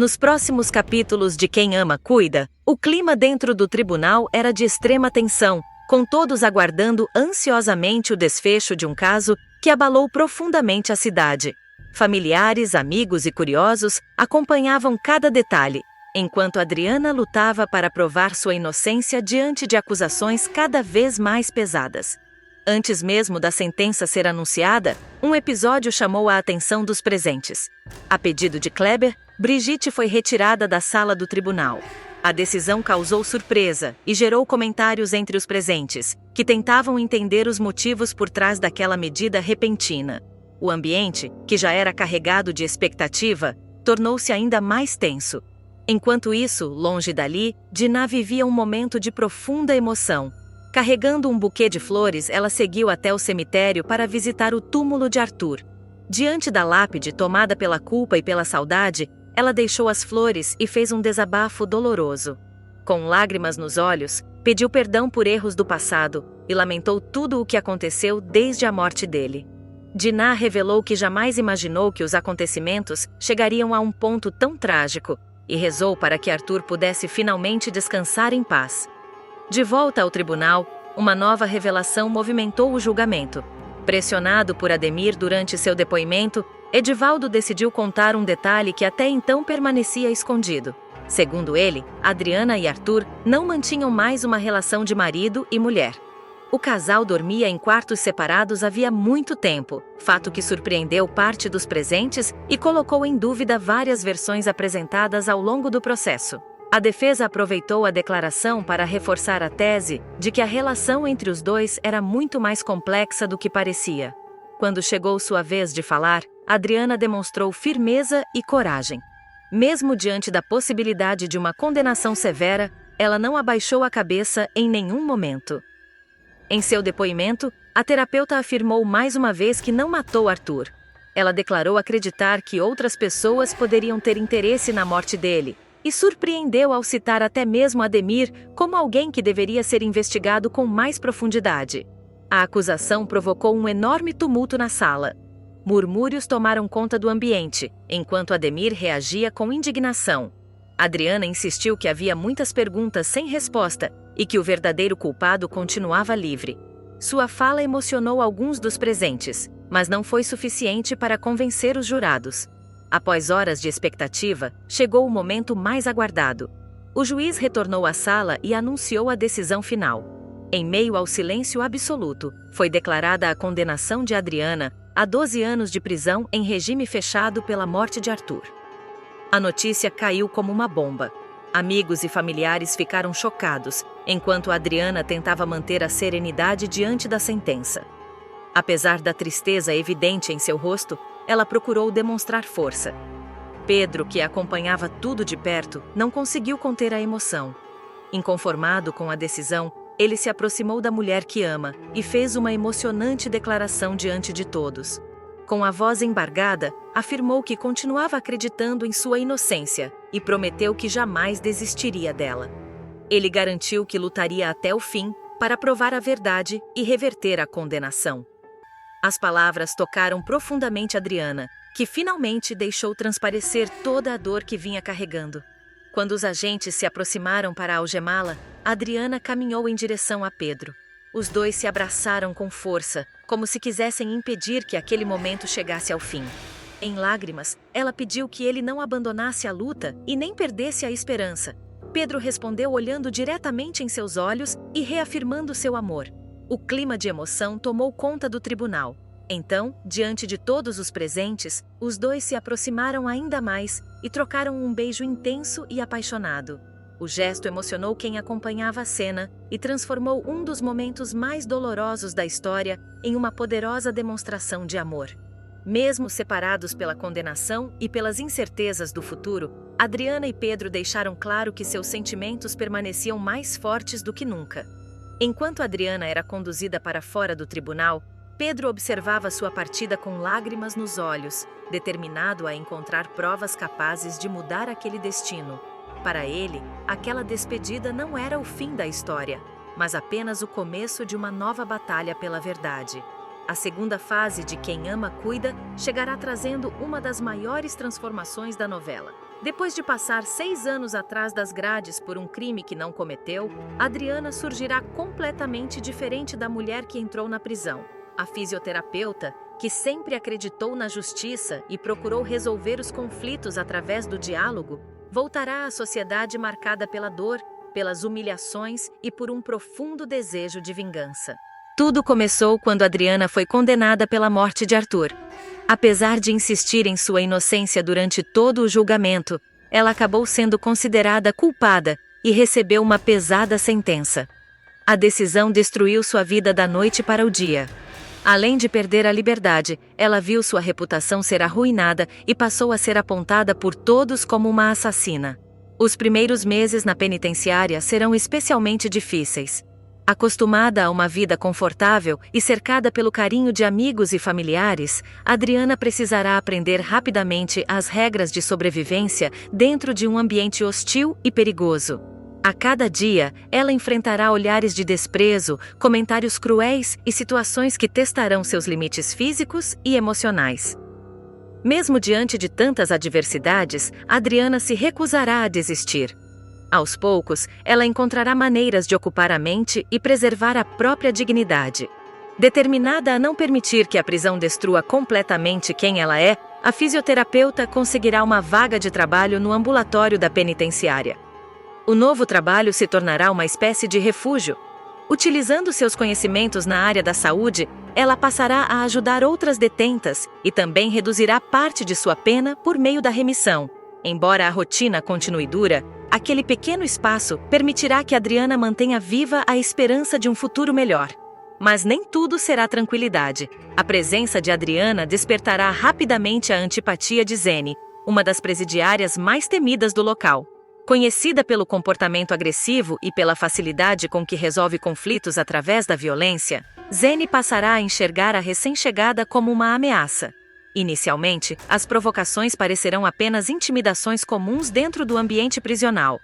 Nos próximos capítulos de Quem Ama Cuida, o clima dentro do tribunal era de extrema tensão, com todos aguardando ansiosamente o desfecho de um caso que abalou profundamente a cidade. Familiares, amigos e curiosos acompanhavam cada detalhe, enquanto Adriana lutava para provar sua inocência diante de acusações cada vez mais pesadas. Antes mesmo da sentença ser anunciada, um episódio chamou a atenção dos presentes. A pedido de Kleber, Brigitte foi retirada da sala do tribunal. A decisão causou surpresa e gerou comentários entre os presentes, que tentavam entender os motivos por trás daquela medida repentina. O ambiente, que já era carregado de expectativa, tornou-se ainda mais tenso. Enquanto isso, longe dali, Dinah vivia um momento de profunda emoção. Carregando um buquê de flores, ela seguiu até o cemitério para visitar o túmulo de Arthur. Diante da lápide tomada pela culpa e pela saudade, ela deixou as flores e fez um desabafo doloroso. Com lágrimas nos olhos, pediu perdão por erros do passado e lamentou tudo o que aconteceu desde a morte dele. Dinah revelou que jamais imaginou que os acontecimentos chegariam a um ponto tão trágico e rezou para que Arthur pudesse finalmente descansar em paz. De volta ao tribunal, uma nova revelação movimentou o julgamento. Pressionado por Ademir durante seu depoimento, Edivaldo decidiu contar um detalhe que até então permanecia escondido. Segundo ele, Adriana e Arthur não mantinham mais uma relação de marido e mulher. O casal dormia em quartos separados havia muito tempo, fato que surpreendeu parte dos presentes e colocou em dúvida várias versões apresentadas ao longo do processo. A defesa aproveitou a declaração para reforçar a tese de que a relação entre os dois era muito mais complexa do que parecia. Quando chegou sua vez de falar, Adriana demonstrou firmeza e coragem. Mesmo diante da possibilidade de uma condenação severa, ela não abaixou a cabeça em nenhum momento. Em seu depoimento, a terapeuta afirmou mais uma vez que não matou Arthur. Ela declarou acreditar que outras pessoas poderiam ter interesse na morte dele, e surpreendeu ao citar até mesmo Ademir como alguém que deveria ser investigado com mais profundidade. A acusação provocou um enorme tumulto na sala. Murmúrios tomaram conta do ambiente, enquanto Ademir reagia com indignação. Adriana insistiu que havia muitas perguntas sem resposta e que o verdadeiro culpado continuava livre. Sua fala emocionou alguns dos presentes, mas não foi suficiente para convencer os jurados. Após horas de expectativa, chegou o momento mais aguardado. O juiz retornou à sala e anunciou a decisão final. Em meio ao silêncio absoluto, foi declarada a condenação de Adriana a 12 anos de prisão em regime fechado pela morte de Arthur. A notícia caiu como uma bomba. Amigos e familiares ficaram chocados, enquanto Adriana tentava manter a serenidade diante da sentença. Apesar da tristeza evidente em seu rosto, ela procurou demonstrar força. Pedro, que acompanhava tudo de perto, não conseguiu conter a emoção. Inconformado com a decisão, ele se aproximou da mulher que ama e fez uma emocionante declaração diante de todos. Com a voz embargada, afirmou que continuava acreditando em sua inocência e prometeu que jamais desistiria dela. Ele garantiu que lutaria até o fim para provar a verdade e reverter a condenação. As palavras tocaram profundamente Adriana, que finalmente deixou transparecer toda a dor que vinha carregando. Quando os agentes se aproximaram para algemá-la, Adriana caminhou em direção a Pedro. Os dois se abraçaram com força, como se quisessem impedir que aquele momento chegasse ao fim. Em lágrimas, ela pediu que ele não abandonasse a luta e nem perdesse a esperança. Pedro respondeu olhando diretamente em seus olhos e reafirmando seu amor. O clima de emoção tomou conta do tribunal. Então, diante de todos os presentes, os dois se aproximaram ainda mais e trocaram um beijo intenso e apaixonado. O gesto emocionou quem acompanhava a cena e transformou um dos momentos mais dolorosos da história em uma poderosa demonstração de amor. Mesmo separados pela condenação e pelas incertezas do futuro, Adriana e Pedro deixaram claro que seus sentimentos permaneciam mais fortes do que nunca. Enquanto Adriana era conduzida para fora do tribunal, Pedro observava sua partida com lágrimas nos olhos, determinado a encontrar provas capazes de mudar aquele destino. Para ele, aquela despedida não era o fim da história, mas apenas o começo de uma nova batalha pela verdade. A segunda fase de Quem Ama Cuida chegará trazendo uma das maiores transformações da novela. Depois de passar 6 anos atrás das grades por um crime que não cometeu, Adriana surgirá completamente diferente da mulher que entrou na prisão. A fisioterapeuta, que sempre acreditou na justiça e procurou resolver os conflitos através do diálogo, voltará à sociedade marcada pela dor, pelas humilhações e por um profundo desejo de vingança. Tudo começou quando Adriana foi condenada pela morte de Arthur. Apesar de insistir em sua inocência durante todo o julgamento, ela acabou sendo considerada culpada e recebeu uma pesada sentença. A decisão destruiu sua vida da noite para o dia. Além de perder a liberdade, ela viu sua reputação ser arruinada e passou a ser apontada por todos como uma assassina. Os primeiros meses na penitenciária serão especialmente difíceis. Acostumada a uma vida confortável e cercada pelo carinho de amigos e familiares, Adriana precisará aprender rapidamente as regras de sobrevivência dentro de um ambiente hostil e perigoso. A cada dia, ela enfrentará olhares de desprezo, comentários cruéis e situações que testarão seus limites físicos e emocionais. Mesmo diante de tantas adversidades, Adriana se recusará a desistir. Aos poucos, ela encontrará maneiras de ocupar a mente e preservar a própria dignidade. Determinada a não permitir que a prisão destrua completamente quem ela é, a fisioterapeuta conseguirá uma vaga de trabalho no ambulatório da penitenciária. O novo trabalho se tornará uma espécie de refúgio. Utilizando seus conhecimentos na área da saúde, ela passará a ajudar outras detentas e também reduzirá parte de sua pena por meio da remissão. Embora a rotina continue dura, aquele pequeno espaço permitirá que Adriana mantenha viva a esperança de um futuro melhor. Mas nem tudo será tranquilidade. A presença de Adriana despertará rapidamente a antipatia de Zene, uma das presidiárias mais temidas do local. Conhecida pelo comportamento agressivo e pela facilidade com que resolve conflitos através da violência, Zene passará a enxergar a recém-chegada como uma ameaça. Inicialmente, as provocações parecerão apenas intimidações comuns dentro do ambiente prisional.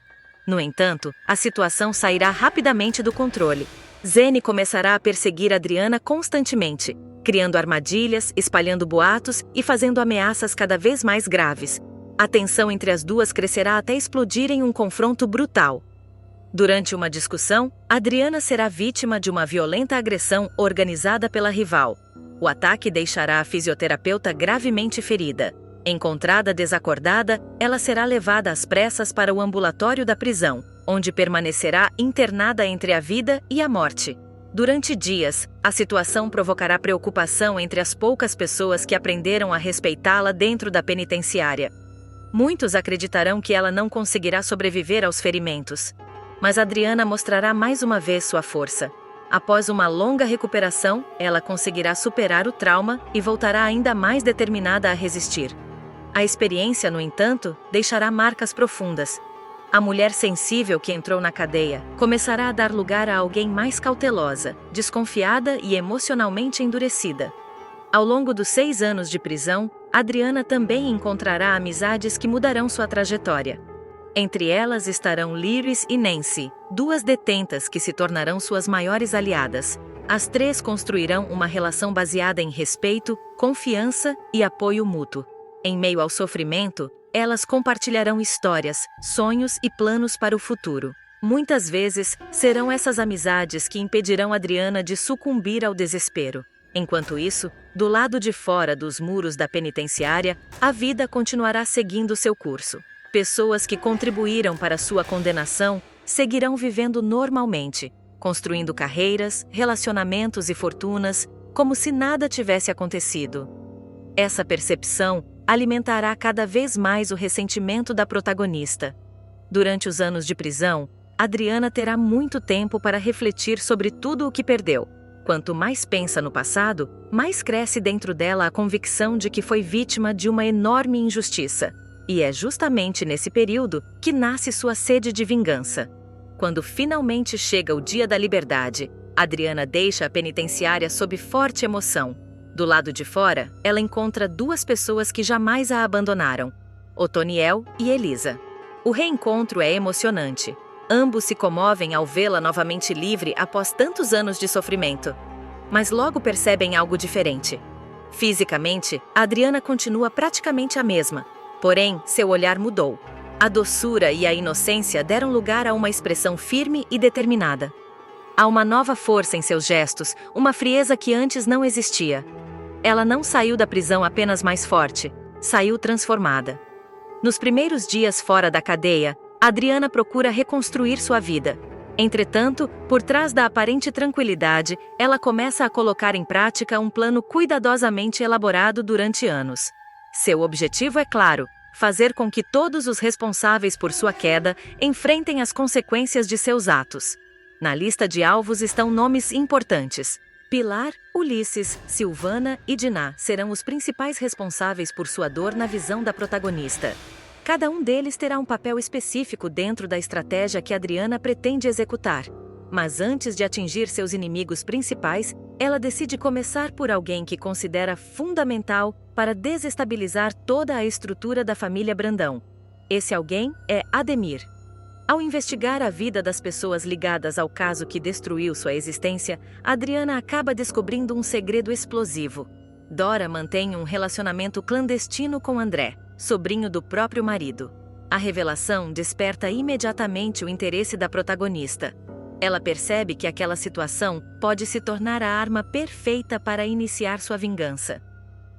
No entanto, a situação sairá rapidamente do controle. Zene começará a perseguir Adriana constantemente, criando armadilhas, espalhando boatos e fazendo ameaças cada vez mais graves. A tensão entre as duas crescerá até explodir em um confronto brutal. Durante uma discussão, Adriana será vítima de uma violenta agressão organizada pela rival. O ataque deixará a fisioterapeuta gravemente ferida. Encontrada desacordada, ela será levada às pressas para o ambulatório da prisão, onde permanecerá internada entre a vida e a morte. Durante dias, a situação provocará preocupação entre as poucas pessoas que aprenderam a respeitá-la dentro da penitenciária. Muitos acreditarão que ela não conseguirá sobreviver aos ferimentos. Mas Adriana mostrará mais uma vez sua força. Após uma longa recuperação, ela conseguirá superar o trauma e voltará ainda mais determinada a resistir. A experiência, no entanto, deixará marcas profundas. A mulher sensível que entrou na cadeia começará a dar lugar a alguém mais cautelosa, desconfiada e emocionalmente endurecida. Ao longo dos 6 anos de prisão, Adriana também encontrará amizades que mudarão sua trajetória. Entre elas estarão Lyris e Nancy, 2 detentas que se tornarão suas maiores aliadas. As 3 construirão uma relação baseada em respeito, confiança e apoio mútuo. Em meio ao sofrimento, elas compartilharão histórias, sonhos e planos para o futuro. Muitas vezes, serão essas amizades que impedirão Adriana de sucumbir ao desespero. Enquanto isso, do lado de fora dos muros da penitenciária, a vida continuará seguindo seu curso. Pessoas que contribuíram para sua condenação seguirão vivendo normalmente, construindo carreiras, relacionamentos e fortunas, como se nada tivesse acontecido. Essa percepção alimentará cada vez mais o ressentimento da protagonista. Durante os anos de prisão, Adriana terá muito tempo para refletir sobre tudo o que perdeu. Quanto mais pensa no passado, mais cresce dentro dela a convicção de que foi vítima de uma enorme injustiça. E é justamente nesse período que nasce sua sede de vingança. Quando finalmente chega o dia da liberdade, Adriana deixa a penitenciária sob forte emoção. Do lado de fora, ela encontra 2 pessoas que jamais a abandonaram, Otoniel e Elisa. O reencontro é emocionante. Ambos se comovem ao vê-la novamente livre após tantos anos de sofrimento. Mas logo percebem algo diferente. Fisicamente, Adriana continua praticamente a mesma. Porém, seu olhar mudou. A doçura e a inocência deram lugar a uma expressão firme e determinada. Há uma nova força em seus gestos, uma frieza que antes não existia. Ela não saiu da prisão apenas mais forte, saiu transformada. Nos primeiros dias fora da cadeia, Adriana procura reconstruir sua vida. Entretanto, por trás da aparente tranquilidade, ela começa a colocar em prática um plano cuidadosamente elaborado durante anos. Seu objetivo é claro: fazer com que todos os responsáveis por sua queda enfrentem as consequências de seus atos. Na lista de alvos estão nomes importantes. Pilar, Ulisses, Silvana e Diná serão os principais responsáveis por sua dor na visão da protagonista. Cada um deles terá um papel específico dentro da estratégia que Adriana pretende executar. Mas antes de atingir seus inimigos principais, ela decide começar por alguém que considera fundamental para desestabilizar toda a estrutura da família Brandão. Esse alguém é Ademir. Ao investigar a vida das pessoas ligadas ao caso que destruiu sua existência, Adriana acaba descobrindo um segredo explosivo. Dora mantém um relacionamento clandestino com André, sobrinho do próprio marido. A revelação desperta imediatamente o interesse da protagonista. Ela percebe que aquela situação pode se tornar a arma perfeita para iniciar sua vingança.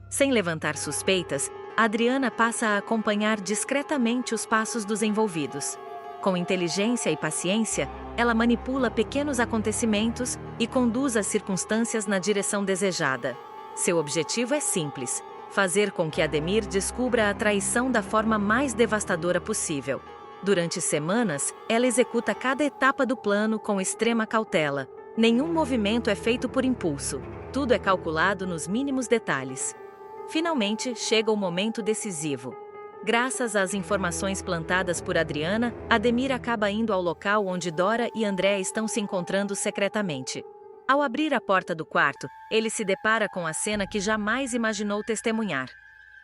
Sem levantar suspeitas, Adriana passa a acompanhar discretamente os passos dos envolvidos. Com inteligência e paciência, ela manipula pequenos acontecimentos e conduz as circunstâncias na direção desejada. Seu objetivo é simples: fazer com que Ademir descubra a traição da forma mais devastadora possível. Durante semanas, ela executa cada etapa do plano com extrema cautela. Nenhum movimento é feito por impulso. Tudo é calculado nos mínimos detalhes. Finalmente, chega o momento decisivo. Graças às informações plantadas por Adriana, Ademir acaba indo ao local onde Dora e André estão se encontrando secretamente. Ao abrir a porta do quarto, ele se depara com a cena que jamais imaginou testemunhar.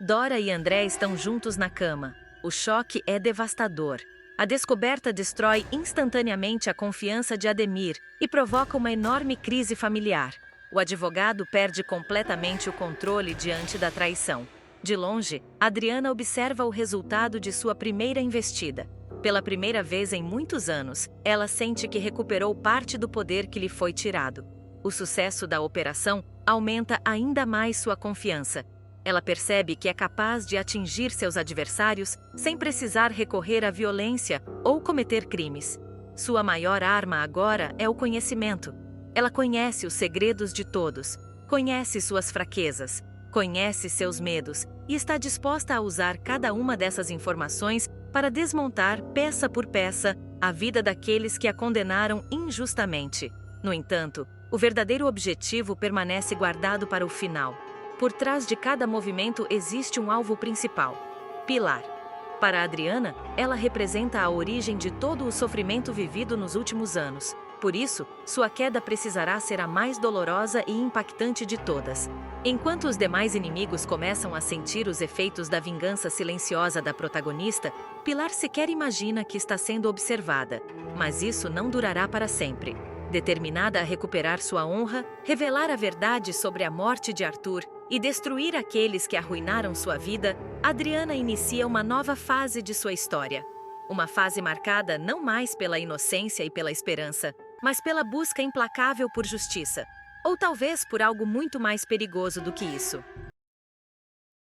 Dora e André estão juntos na cama. O choque é devastador. A descoberta destrói instantaneamente a confiança de Ademir e provoca uma enorme crise familiar. O advogado perde completamente o controle diante da traição. De longe, Adriana observa o resultado de sua primeira investida. Pela primeira vez em muitos anos, ela sente que recuperou parte do poder que lhe foi tirado. O sucesso da operação aumenta ainda mais sua confiança. Ela percebe que é capaz de atingir seus adversários sem precisar recorrer à violência ou cometer crimes. Sua maior arma agora é o conhecimento. Ela conhece os segredos de todos, conhece suas fraquezas, conhece seus medos e está disposta a usar cada uma dessas informações para desmontar, peça por peça, a vida daqueles que a condenaram injustamente. No entanto, o verdadeiro objetivo permanece guardado para o final. Por trás de cada movimento existe um alvo principal: Pilar. Para Adriana, ela representa a origem de todo o sofrimento vivido nos últimos anos. Por isso, sua queda precisará ser a mais dolorosa e impactante de todas. Enquanto os demais inimigos começam a sentir os efeitos da vingança silenciosa da protagonista, Pilar sequer imagina que está sendo observada. Mas isso não durará para sempre. Determinada a recuperar sua honra, revelar a verdade sobre a morte de Arthur e destruir aqueles que arruinaram sua vida, Adriana inicia uma nova fase de sua história. Uma fase marcada não mais pela inocência e pela esperança, mas pela busca implacável por justiça. Ou talvez por algo muito mais perigoso do que isso: